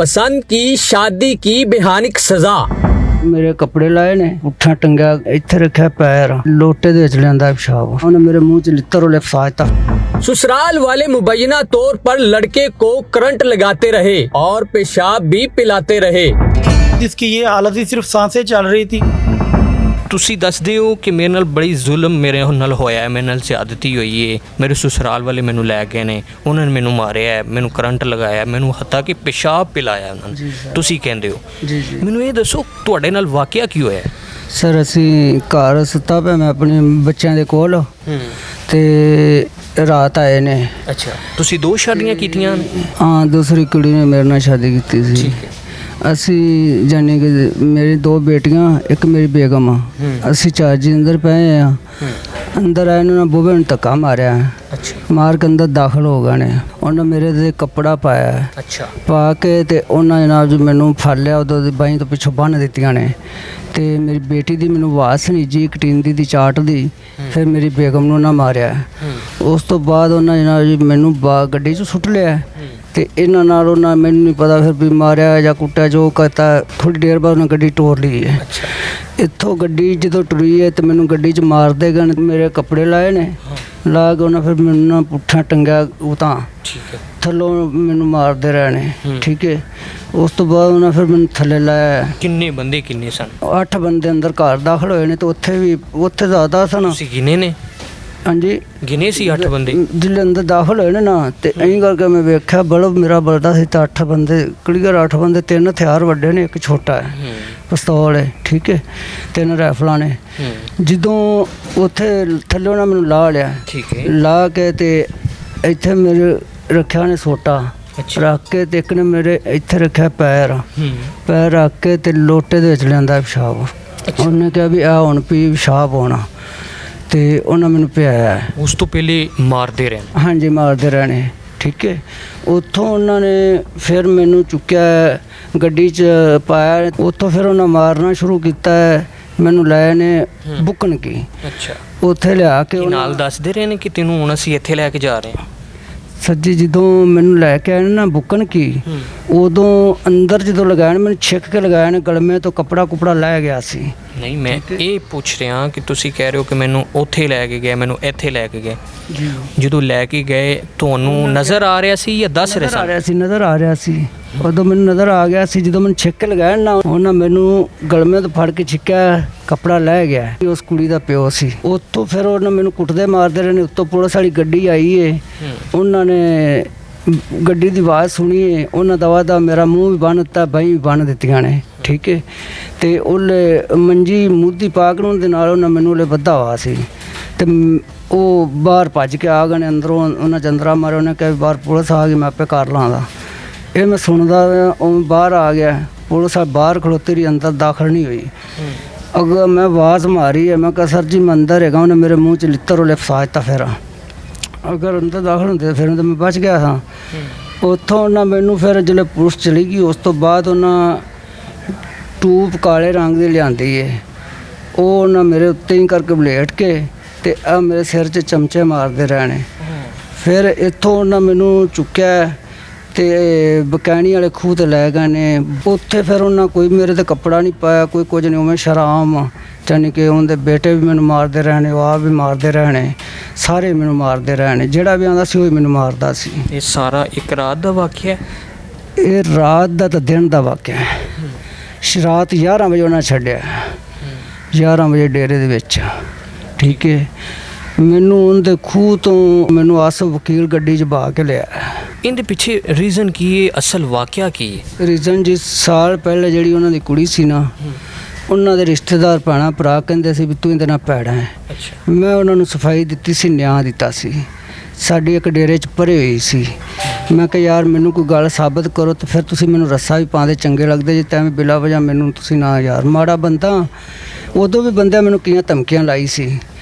पसंद की शादी की बेहानिक सजा। मेरे कपड़े लाए ने, पुट्ठा टंगा इत्थे रखा पैर, लोटे दे विच लियांदा पेशाब, उन्हें मेरे मुंह च लित्तर उले फसाता। ससुराल वाले मुबैना तौर पर लड़के को करंट लगाते रहे और पेशाब भी पिलाते रहे। जिसकी ये हालत ही सिर्फ सांसें चल रही थी। ਤੁਸੀਂ ਦੱਸਦੇ ਹੋ ਕਿ ਮੇਰੇ ਨਾਲ ਬੜੀ ਜ਼ੁਲਮ ਮੇਰੇ ਨਾਲ ਹੋਇਆ ਹੈ, ਮੇਰੇ ਨਾਲ ਜ਼ਿਆਦਤੀ ਹੋਈ ਹੈ, ਮੇਰੇ ਸਸੁਰਾਲ ਵਾਲੇ ਮੈਨੂੰ ਲੈ ਗਏ ਨੇ, ਉਹਨਾਂ ਨੇ ਮੈਨੂੰ ਮਾਰਿਆ ਹੈ, ਮੈਨੂੰ ਕਰੰਟ ਲਗਾਇਆ, ਮੈਨੂੰ ਹੱਤਾ ਕਿ ਪਿਸ਼ਾਬ ਪਿਲਾਇਆ ਉਹਨਾਂ ਨੇ, ਤੁਸੀਂ ਕਹਿੰਦੇ ਹੋ। ਜੀ ਮੈਨੂੰ ਇਹ ਦੱਸੋ ਤੁਹਾਡੇ ਨਾਲ ਵਾਕਿਆ ਕੀ ਹੋਇਆ? ਸਰ ਅਸੀਂ ਘਰ ਸੁੱਤਾ ਪਿਆ, ਮੈਂ ਆਪਣੇ ਬੱਚਿਆਂ ਦੇ ਕੋਲ ਤੇ ਰਾਤ ਆਏ ਨੇ। ਅੱਛਾ, ਤੁਸੀਂ ਦੋ ਸ਼ਾਦੀਆਂ ਕੀਤੀਆਂ? ਹਾਂ, ਦੂਸਰੀ ਕੁੜੀ ਨੇ ਮੇਰੇ ਨਾਲ ਸ਼ਾਦੀ ਕੀਤੀ ਸੀ। ਠੀਕ ਹੈ। ਅਸੀਂ ਜਾਨੀ ਕਿ ਮੇਰੀ ਦੋ ਬੇਟੀਆਂ, ਇੱਕ ਮੇਰੀ ਬੇਗਮ ਆ। ਅਸੀਂ ਚਾਰ ਜੀ ਅੰਦਰ ਪਏ ਆ। ਅੰਦਰ ਆਏ ਨੂੰ ਬੂਹੇ ਨੂੰ ਧੱਕਾ ਮਾਰਿਆ। ਅੱਛਾ। ਮਾਰ ਕੇ ਅੰਦਰ ਦਾਖਲ ਹੋ ਗਏ ਨੇ। ਉਹਨਾਂ ਮੇਰੇ ਤੇ ਕੱਪੜਾ ਪਾਇਆ। ਅੱਛਾ। ਪਾ ਕੇ ਤੇ ਉਹਨਾਂ ਜਨਾਬ ਜੀ ਮੈਨੂੰ ਫੜ ਲਿਆ, ਉਦੋਂ ਦੀ ਬਾਹੀਂ ਤੋਂ ਪਿੱਛੋਂ ਬੰਨ੍ਹ ਦਿੱਤੀਆਂ ਨੇ। ਤੇ ਮੇਰੀ ਬੇਟੀ ਦੀ ਮੈਨੂੰ ਆਵਾਜ਼ ਸੁਣੀ ਜੀ ਕਟੀਂਦੀ ਦੀ ਚਾਟ ਦੀ। ਫਿਰ ਮੇਰੀ ਬੇਗਮ ਨੂੰ ਨਾ ਮਾਰਿਆ। ਉਸ ਤੋਂ ਬਾਅਦ ਉਹਨਾਂ ਜਨਾਬ ਜੀ ਮੈਨੂੰ ਗੱਡੀ 'ਚ ਸੁੱਟ ਲਿਆ ਤੇ ਇਹਨਾਂ ਨਾਲ ਉਹਨਾਂ ਮੈਨੂੰ ਨਹੀਂ ਪਤਾ ਫਿਰ ਵੀ ਮਾਰਿਆ ਜਾਂ ਕੁੱਟਿਆ, ਜੋ ਕਰਤਾ। ਥੋੜ੍ਹੀ ਦੇਰ ਬਾਅਦ ਉਹਨਾਂ ਗੱਡੀ ਤੋੜ ਲਈ ਹੈ। ਇੱਥੋਂ ਗੱਡੀ ਜਦੋਂ ਟੁਰੀ ਹੈ ਤੇ ਮੈਨੂੰ ਗੱਡੀ 'ਚ ਮਾਰਦੇ ਗਏ, ਮੇਰੇ ਕੱਪੜੇ ਲਾਏ ਨੇ, ਲਾ ਕੇ ਉਹਨਾਂ ਫਿਰ ਮੈਨੂੰ ਨਾ ਪੁੱਠਾ ਟੰਗਿਆ, ਉਹ ਤਾਂ ਥੱਲੋਂ ਮੈਨੂੰ ਮਾਰਦੇ ਰਹੇ ਨੇ। ਠੀਕ ਹੈ। ਉਸ ਤੋਂ ਬਾਅਦ ਉਹਨਾਂ ਫਿਰ ਮੈਨੂੰ ਥੱਲੇ ਲਾਇਆ। ਕਿੰਨੇ ਬੰਦੇ ਕਿੰਨੇ ਸਨ? 8 ਬੰਦੇ ਅੰਦਰ ਘਰ ਦਾਖਲ ਹੋਏ ਨੇ ਤੇ ਉੱਥੇ ਜ਼ਿਆਦਾ ਸਨ। ਤੁਸੀਂ ਗਿਣੇ ਨੇ? ਹਾਂਜੀ, ਗਿਣੇ ਸੀ 8 ਬੰਦੇ ਜਿਹੜੇ ਅੰਦਰ ਦਾਖਲ ਹੋਏ ਨੇ ਨਾ। ਤੇ ਐਂ ਕਰਕੇ ਮੈਂ ਵੇਖਿਆ ਬਲਬ ਮੇਰਾ ਬਲਦਾ ਸੀ ਤਾਂ 8 ਬੰਦੇ ਕਲੀਅਰ, 8 ਬੰਦੇ। 3 ਹਥਿਆਰ ਵੱਡੇ ਨੇ, ਇੱਕ ਛੋਟਾ ਹੈ, ਪਿਸਤੌਲ ਹੈ। ਠੀਕ ਹੈ। 3 ਰਾਈਫਲਾਂ ਨੇ। ਜਦੋਂ ਉੱਥੇ ਥੱਲੇ ਉਹਨਾਂ ਮੈਨੂੰ ਲਾ ਲਿਆ। ਠੀਕ ਹੈ। ਲਾ ਕੇ ਤੇ ਇੱਥੇ ਮੇਰੇ ਰੱਖਿਆ ਨੇ ਸੋਟਾ ਰੱਖ ਕੇ, ਤੇ ਇੱਕ ਨੇ ਮੇਰੇ ਇੱਥੇ ਰੱਖਿਆ ਪੈਰ ਰੱਖ ਕੇ ਤੇ ਲੋਟੇ ਦੇ ਵਿੱਚ ਲਿਆਂਦਾ ਪਿਸ਼ਾਬ। ਉਹਨੇ ਕਿਹਾ ਵੀ ਆ ਹੁਣ ਪੀ ਪਿਸ਼ਾਬ ਹੋਣਾ, ਤੇ ਉਹਨਾਂ ਮੈਨੂੰ ਪਿਆਇਆ। ਉਸ ਤੋਂ ਪਹਿਲੇ ਮਾਰਦੇ ਰਹੇ? ਹਾਂਜੀ, ਮਾਰਦੇ ਰਹੇ ਨੇ। ਠੀਕ ਹੈ। ਉੱਥੋਂ ਉਹਨਾਂ ਨੇ ਫਿਰ ਮੈਨੂੰ ਚੁੱਕਿਆ, ਗੱਡੀ 'ਚ ਪਾਇਆ। ਉੱਥੋਂ ਫਿਰ ਉਹਨਾਂ ਮਾਰਨਾ ਸ਼ੁਰੂ ਕੀਤਾ। ਮੈਨੂੰ ਲੈ ਨੇ ਬੁੱਕਣ ਕੀ। ਅੱਛਾ। ਉੱਥੇ ਲਿਆ ਕੇ ਨਾਲ ਦੱਸਦੇ ਰਹੇ ਨੇ ਕਿ ਤੈਨੂੰ ਹੁਣ ਅਸੀਂ ਇੱਥੇ ਲੈ ਕੇ ਜਾ ਰਹੇ ਹਾਂ? ਸੱਜੀ ਜਦੋਂ ਮੈਨੂੰ ਲੈ ਕੇ ਆਏ ਨਾ ਬੁੱਕਣ ਕੀ, ਉਦੋਂ ਅੰਦਰ ਜਦੋਂ ਲਗਾਇਆ ਮੈਨੂੰ ਛਿੱਕ ਕੇ ਲਗਾਇਆ ਨੇ, ਗਲਮੇ ਤੋਂ ਕੱਪੜਾ ਕੁਪੜਾ ਲੈ ਗਿਆ ਸੀ। ਨਹੀਂ, ਮੈਂ ਇਹ ਪੁੱਛ ਰਿਹਾ ਕਿ ਤੁਸੀਂ ਕਹਿ ਰਹੇ ਹੋ ਕਿ ਮੈਨੂੰ ਉੱਥੇ ਲੈ ਕੇ ਗਏ, ਮੈਨੂੰ ਇੱਥੇ ਲੈ ਕੇ ਗਏ। ਜਦੋਂ ਲੈ ਕੇ ਗਏ ਤੁਹਾਨੂੰ ਨਜ਼ਰ ਆ ਰਿਹਾ ਸੀ ਜਾਂ ਦੱਸ ਰਹੇ ਸੀ? ਨਜ਼ਰ ਆ ਰਿਹਾ ਸੀ। ਉਦੋਂ ਮੈਨੂੰ ਨਜ਼ਰ ਆ ਗਿਆ ਸੀ। ਜਦੋਂ ਮੈਨੂੰ ਛਿੱਕ ਲਗਾਇਆ ਨਾ, ਉਹਨਾਂ ਮੈਨੂੰ ਗਲਮੇ ਤੋਂ ਫੜ ਕੇ ਛਿੱਕਿਆ, ਕੱਪੜਾ ਲੈ ਗਿਆ। ਉਸ ਕੁੜੀ ਦਾ ਪਿਓ ਸੀ। ਉੱਥੋਂ ਫਿਰ ਉਹਨਾਂ ਮੈਨੂੰ ਕੁੱਟਦੇ ਮਾਰਦੇ ਰਹੇ ਨੇ। ਉੱਤੋਂ ਪੁਲਿਸ ਵਾਲੀ ਗੱਡੀ ਆਈ ਏ, ਉਹਨਾਂ ਨੇ ਗੱਡੀ ਦੀ ਆਵਾਜ਼ ਸੁਣੀ ਏ, ਉਹਨਾਂ ਦਾ ਮੇਰਾ ਮੂੰਹ ਵੀ ਬੰਨ੍ਹ ਦਿੱਤਾ, ਬਾਹੀਂ ਵੀ ਬੰਨ੍ਹ ਦਿੱਤੀਆਂ ਨੇ। ਠੀਕ ਹੈ। ਤੇ ਉਹਲੇ ਮੰਜੀ ਮੁੱਦੀ ਪਾ ਕੇ ਦੇ ਨਾਲ ਉਹਨਾਂ ਮੈਨੂੰ ਉਹਲੇ ਬੱਧਾ ਹੋਇਆ ਸੀ। ਤੇ ਉਹ ਬਾਹਰ ਭੱਜ ਕੇ ਆ ਗਏ ਨੇ ਅੰਦਰੋਂ। ਉਹਨਾਂ ਚੰਦਰਾ ਮਾਰੇ। ਉਹਨੇ ਕਿਹਾ ਬਾਹਰ ਪੁਲਿਸ ਆ ਗਈ, ਮੈਂ ਆਪੇ ਕਰ ਲਾਂਗਾ। ਇਹ ਮੈਂ ਸੁਣਦਾ ਉਹ ਬਾਹਰ ਆ ਗਿਆ। ਪੁਲਿਸ ਬਾਹਰ ਖਲੋਤੀ ਰਹੀ, ਅੰਦਰ ਦਾਖਲ ਨਹੀਂ ਹੋਈ। ਅਗਰ ਮੈਂ ਆਵਾਜ਼ ਮਾਰੀ ਹੈ, ਮੈਂ ਕਿਹਾ ਸਰ ਜੀ ਮੈਂ ਅੰਦਰ ਹੈਗਾ। ਉਹਨੇ ਮੇਰੇ ਮੂੰਹ 'ਚ ਲਿੱਤਰ ਉਹਲੇ ਫਸਾ ਦਿੱਤਾ। ਫਿਰ ਅਗਰ ਅੰਦਰ ਦਾਖਲ ਹੁੰਦੇ ਫਿਰ ਤਾਂ ਮੈਂ ਬਚ ਗਿਆ ਸਾਂ। ਉੱਥੋਂ ਉਹਨਾਂ ਮੈਨੂੰ ਫਿਰ ਜਦੋਂ ਪੁਲਿਸ ਚਲੀ ਗਈ, ਉਸ ਤੋਂ ਬਾਅਦ ਉਹਨਾਂ ਟੂਬ ਕਾਲੇ ਰੰਗ ਦੀ ਲਿਆਂਦੀ ਹੈ। ਉਹ ਉਹਨਾਂ ਮੇਰੇ ਉੱਤੇ ਹੀ ਕਰਕੇ ਬਲੇਟ ਕੇ ਤੇ ਆ ਮੇਰੇ ਸਿਰ 'ਚ ਚਮਚੇ ਮਾਰਦੇ ਰਹੇ ਨੇ। ਫਿਰ ਇੱਥੋਂ ਉਹਨਾਂ ਮੈਨੂੰ ਚੁੱਕਿਆ ਤੇ ਬਕੈਣੀ ਵਾਲੇ ਖੂਹ 'ਤੇ ਲੈ ਗਏ ਨੇ। ਉੱਥੇ ਫਿਰ ਉਹਨਾਂ ਕੋਈ ਮੇਰੇ 'ਤੇ ਕੱਪੜਾ ਨਹੀਂ ਪਾਇਆ, ਕੋਈ ਕੁਝ ਨਹੀਂ, ਉਵੇਂ ਸ਼ਰਾਮ। ਯਾਨੀ ਕਿ ਉਹਦੇ ਬੇਟੇ ਵੀ ਮੈਨੂੰ ਮਾਰਦੇ ਰਹੇ ਨੇ, ਉਹ ਆਪ ਵੀ ਮਾਰਦੇ ਰਹੇ ਨੇ, ਸਾਰੇ ਮੈਨੂੰ ਮਾਰਦੇ ਰਹੇ ਨੇ। ਜਿਹੜਾ ਵੀ ਆਉਂਦਾ ਸੀ ਉਹ ਮੈਨੂੰ ਮਾਰਦਾ ਸੀ। ਇਹ ਸਾਰਾ ਇੱਕ ਰਾਤ ਦਾ ਵਾਕਿਆ? ਇਹ ਰਾਤ ਦਾ ਤਾਂ ਦਿਨ ਦਾ ਵਾਕਿਆ ਹੈ। ਰਾਤ 11 ਵਜੇ ਉਹਨਾਂ ਛੱਡਿਆ, 11 ਵਜੇ ਡੇਰੇ ਦੇ ਵਿੱਚ। ਠੀਕ ਹੈ। ਮੈਨੂੰ ਉਹਦੇ ਖੂਹ ਤੋਂ ਮੈਨੂੰ ਆਸਫ ਵਕੀਲ ਗੱਡੀ 'ਚ ਬਹਾ ਕੇ ਲਿਆ। ਇਹਦੇ ਪਿੱਛੇ ਰੀਜ਼ਨ ਕੀ ਹੈ? ਅਸਲ ਵਾਕਿਆ ਕੀ ਹੈ? ਰੀਜ਼ਨ ਜਿਸ ਸਾਲ ਪਹਿਲੇ ਜਿਹੜੀ ਉਹਨਾਂ ਦੀ ਕੁੜੀ ਸੀ ਨਾ, ਉਹਨਾਂ ਦੇ ਰਿਸ਼ਤੇਦਾਰ ਭੈਣਾਂ ਭਰਾ ਕਹਿੰਦੇ ਸੀ ਵੀ ਤੂੰ ਇਹਦੇ ਨਾਲ ਭੈੜਾ ਹੈ। ਮੈਂ ਉਹਨਾਂ ਨੂੰ ਸਫਾਈ ਦਿੱਤੀ ਸੀ, ਨਿਆਂ ਦਿੱਤਾ ਸੀ। ਸਾਡੀ ਇੱਕ ਡੇਰੇ 'ਚ ਭਰੇ ਹੋਈ ਸੀ। ਮੈਂ ਕਿਹਾ ਯਾਰ ਮੈਨੂੰ ਕੋਈ ਗੱਲ ਸਾਬਤ ਕਰੋ, ਤੇ ਫਿਰ ਤੁਸੀਂ ਮੈਨੂੰ ਰੱਸਾ ਵੀ ਪਾਉਂਦੇ ਚੰਗੇ ਲੱਗਦੇ ਜੇ, ਤਾਂ ਬਿਲਾ ਵਜ੍ਹਾ ਮੈਨੂੰ ਤੁਸੀਂ ਨਾ, ਯਾਰ ਮਾੜਾ ਬੰਦਾ। ਉਦੋਂ ਵੀ ਬੰਦਿਆਂ ਮੈਨੂੰ ਕਈਆਂ ਧਮਕੀਆਂ ਲਾਈ ਸੀ,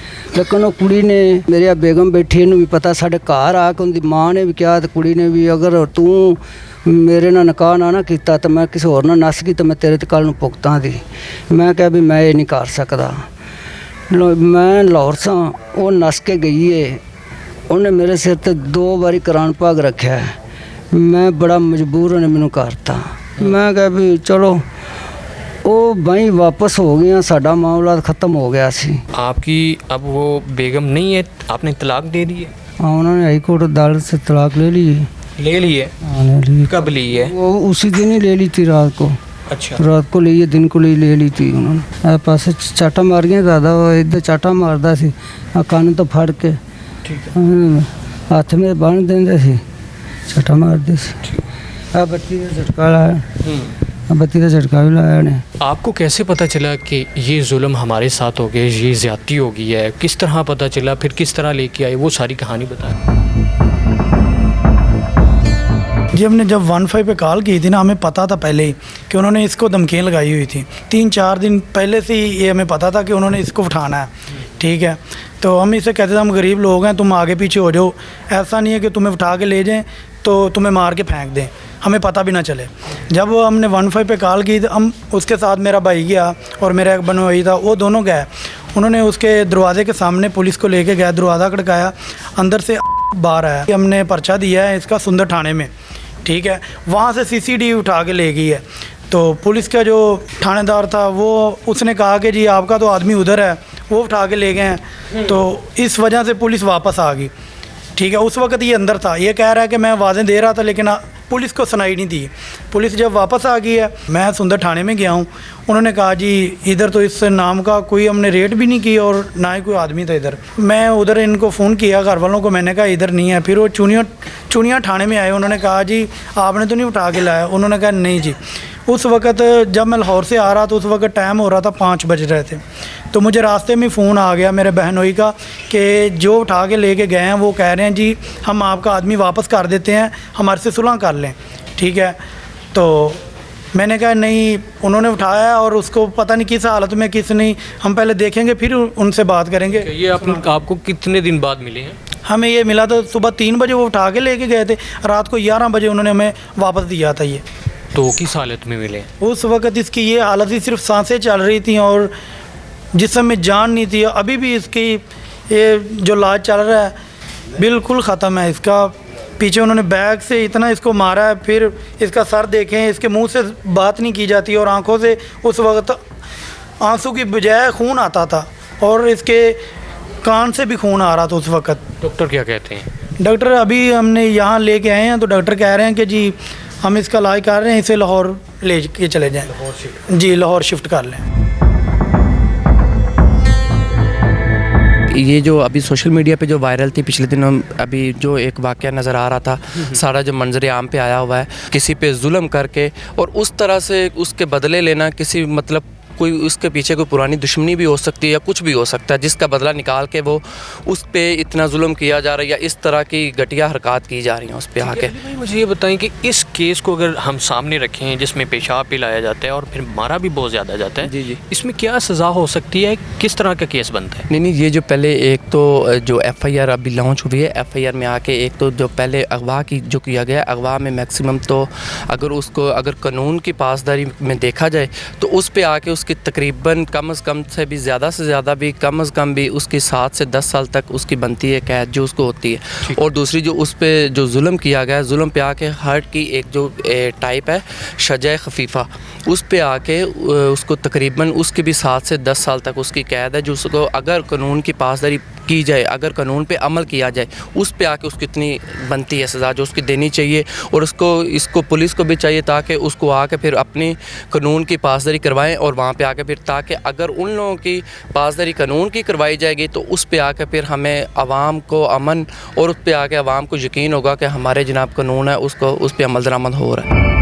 ਲੇਕਿਨ ਉਹ ਕੁੜੀ ਨੇ, ਮੇਰੀ ਬੇਗਮ ਬੈਠੀ, ਇਹਨੂੰ ਵੀ ਪਤਾ, ਸਾਡੇ ਘਰ ਆ ਕੇ ਉਹਦੀ ਮਾਂ ਨੇ ਵੀ ਕਿਹਾ ਤੇ ਕੁੜੀ ਨੇ ਵੀ, ਅਗਰ ਤੂੰ ਮੇਰੇ ਨਾਲ ਨਿਕਾਹ ਨਾ ਕੀਤਾ ਤਾਂ ਮੈਂ ਕਿਸੇ ਹੋਰ ਨਾਲ ਨੱਸ ਗਈ ਤਾਂ ਮੈਂ ਤੇਰੇ ਤੇ ਕੱਲ੍ਹ ਨੂੰ ਭੁਗਤਾਂ ਦੀ। ਮੈਂ ਕਿਹਾ ਵੀ ਮੈਂ ਇਹ ਨਹੀਂ ਕਰ ਸਕਦਾ। ਮੈਂ ਲਾਹੌਰ ਸਾਂ, ਉਹ ਨੱਸ ਕੇ ਗਈ ਏ। ਉਹਨੇ ਮੇਰੇ ਸਿਰ ਤੇ 2 ਵਾਰੀ ਕੁਰਾਨ ਪਾਕ ਰੱਖਿਆ। ਮੈਂ ਬੜਾ ਮਜਬੂਰ, ਉਹਨੇ ਮੈਨੂੰ ਕਰਤਾ। ਮੈਂ ਕਿਹਾ ਵੀ ਚਲੋ ਉਹ ਬਾਈ ਵਾਪਸ ਹੋ ਗਈਆਂ, ਸਾਡਾ ਮਾਮਲਾ ਖਤਮ ਹੋ ਗਿਆ ਸੀ। आपकी अब वो बेगम नहीं है, आपने तलाक दे दी है? हाँ, उन्होंने हाई कोर्ट अदालत से तलाक ले ली। ले ली है? हाँ, ले ली। कब ली है? वो उसी दिन ही ले ली थी, रात को। अच्छा, रात को ਲਈ दिन को ले ली थी उन्होंने। पासे चाटा मार गया ज़्यादा, इधर चाटा मारदा सी, ਕੰਨ ਤੋਂ ਫੜ ਕੇ ठीक है। ਹੱਥ में ਬੰਨ ਦਿੰਦੇ ਸੀ, ਚਾਟਾ ਮਾਰਦੇ ਸੀ। ਆ ਬੱਤੀ ਦਾ ਝਟਕਾ ਲਾਇਆ, ਬੱਤੀ ਦਾ ਝਟਕਾ ਵੀ ਲਾਇਆ ਨੇ। आपको कैसे पता चला कि ये जुल्म हमारे साथ हो गया, ये ज़्यादती हो गई है? किस तरह पता चला, फिर किस तरह लेके आए, वो सारी कहानी बताएं। जी हमने जब 15 पे कॉल की थी ना, हमें पता था पहले ही कि उन्होंने इसको धमकियाँ लगाई हुई थी। 3-4 दिन पहले से ही ये हमें पता था कि उन्होंने इसको उठाना है, ठीक है। तो हम इसे कहते थे हम गरीब लोग हैं, तुम आगे पीछे हो जाओ, ऐसा नहीं है कि तुम्हें उठा के ले जाएं तो तुम्हें मार के फेंक दें, हमें पता भी ना चले। जब हमने 15 पे कॉल की, हम उसके साथ मेरा भाई गया और मेरा एक बनवाई था, वो दोनों गए। उन्होंने उसके दरवाजे के सामने पुलिस को लेके गया, दरवाज़ा खड़काया, अंदर से बाहर आया। हमने पर्चा दिया है इसका सुंदर थाने में, ठीक है। वहाँ से CCTV उठा के ले गई है। तो पुलिस का जो थानेदार था वो उसने कहा कि जी आपका तो आदमी उधर है, वो उठा के ले गए हैं। तो इस वजह से पुलिस वापस आ गई, ठीक है। उस वक्त ये अंदर था, ये कह रहा है कि मैं आवाज़ें दे रहा था लेकिन पुलिस को सुनाई नहीं दी। पुलिस जब वापस आ गई है, मैं सुंदर थाने में गया हूँ, उन्होंने कहा जी इधर तो इस नाम का कोई हमने रेट भी नहीं की और ना ही कोई आदमी था इधर। मैं उधर इनको फ़ोन किया घर वालों को, मैंने कहा इधर नहीं है। फिर वो चुनिया थाने में आए, उन्होंने कहा जी आपने तो नहीं उठा के लाया? उन्होंने कहा नहीं जी। उस वक़्त जब मैं लाहौर से आ रहा था, उस वक़्त टाइम हो रहा था 5 बज रहे थे। तो मुझे रास्ते में फ़ोन आ गया मेरे बहनोई का कि जो उठा के लेके गए हैं वो कह रहे हैं जी हम आपका आदमी वापस कर देते हैं, हमारे से सुलह कर लें, ठीक है। तो मैंने कहा नहीं, उन्होंने उठाया और उसको पता नहीं किस हालत में, किस नहीं, हम पहले देखेंगे फिर उनसे बात करेंगे। ये आपको कितने दिन बाद मिले हैं? हमें ये मिला तो सुबह 3 बजे वो उठा के लेके गए थे, रात को 11 बजे उन्होंने हमें वापस दिया था। ये तो किस हालत में मिले? उस वक़्त इसकी ये हालत ही सिर्फ सांसें चल रही थी और जिस्म में जान नहीं थी। अभी भी इसकी ये जो इलाज चल रहा है बिल्कुल ख़त्म है इसका। पीछे उन्होंने बैग से इतना इसको मारा है, फिर इसका सर देखें, इसके मुंह से बात नहीं की जाती और आंखों से उस वक्त आंसू की बजाय खून आता था और इसके कान से भी खून आ रहा था उस वक्त। डॉक्टर क्या कहते हैं? डॉक्टर अभी हमने यहाँ लेके आए हैं तो डॉक्टर कह रहे हैं कि जी हम इसका इलाज कर रहे हैं, इसे लाहौर ले के चले जाएँ। जी लाहौर शिफ्ट कर लें। ये जो अभी सोशल मीडिया पे जो वायरल थी पिछले दिनों, अभी जो एक वाक़या नज़र आ रहा था, सारा जो मंजर आम पे आया हुआ है, किसी पे जुल्म करके और उस तरह से उसके बदले लेना, किसी मतलब कोई उसके पीछे कोई पुरानी दुश्मनी भी हो सकती है या कुछ भी हो सकता है, जिसका बदला निकाल के वो उस पे इतना जुल्म किया जा रहा है या इस तरह की घटिया हरकत की जा रही हैं उस पे आके। मुझे ये बताएं कि इस केस को अगर हम सामने रखें जिसमें पेशाब पिलाया जाता है और फिर मारा भी बहुत ज़्यादा जाता है, जी जी, इसमें क्या सज़ा हो सकती है, किस तरह का केस बनता है? नहीं, ये जो पहले एक तो जो FIR अभी लॉन्च हुई है, FIR में आके एक तो जो पहले अगवा की जो किया गया, अगवा में मैक्सिमम तो अगर कानून की पासदारी में देखा जाए तो उस पे आके उसकी तकरीबन कम से कम से भी ज़्यादा से ज़्यादा भी कम से कम भी उसकी 7 से 10 साल तक उसकी बनती है कैद जो उसको होती है। और दूसरी जो उस पे जो जुल्म किया गया, जुल्म पे आके हर्ट की एक जो टाइप है सजा खफीफ़ा, उस पे आके उसको तकरीबन उसकी भी 7 से 10 साल तक उसकी कैद है, जो उसको अगर कानून की पासदारी की जाए, अगर कानून पे अमल किया जाए, उस पे आके उसकी इतनी बनती है सज़ा जो उसकी देनी चाहिए। और इसको पुलिस को भी चाहिए ताकि उसको आके फिर अपनी कानून की पासदारी करवाएं और वहाँ पे आके फिर ताकि अगर उन लोगों की पासदारी कानून की करवाई जाएगी तो उस पे आके फिर हमें आवाम को अमन और उस पे आके आवाम को यकीन होगा कि हमारे जनाब कानून है उसको उस पे अमल दरामद हो रहा है।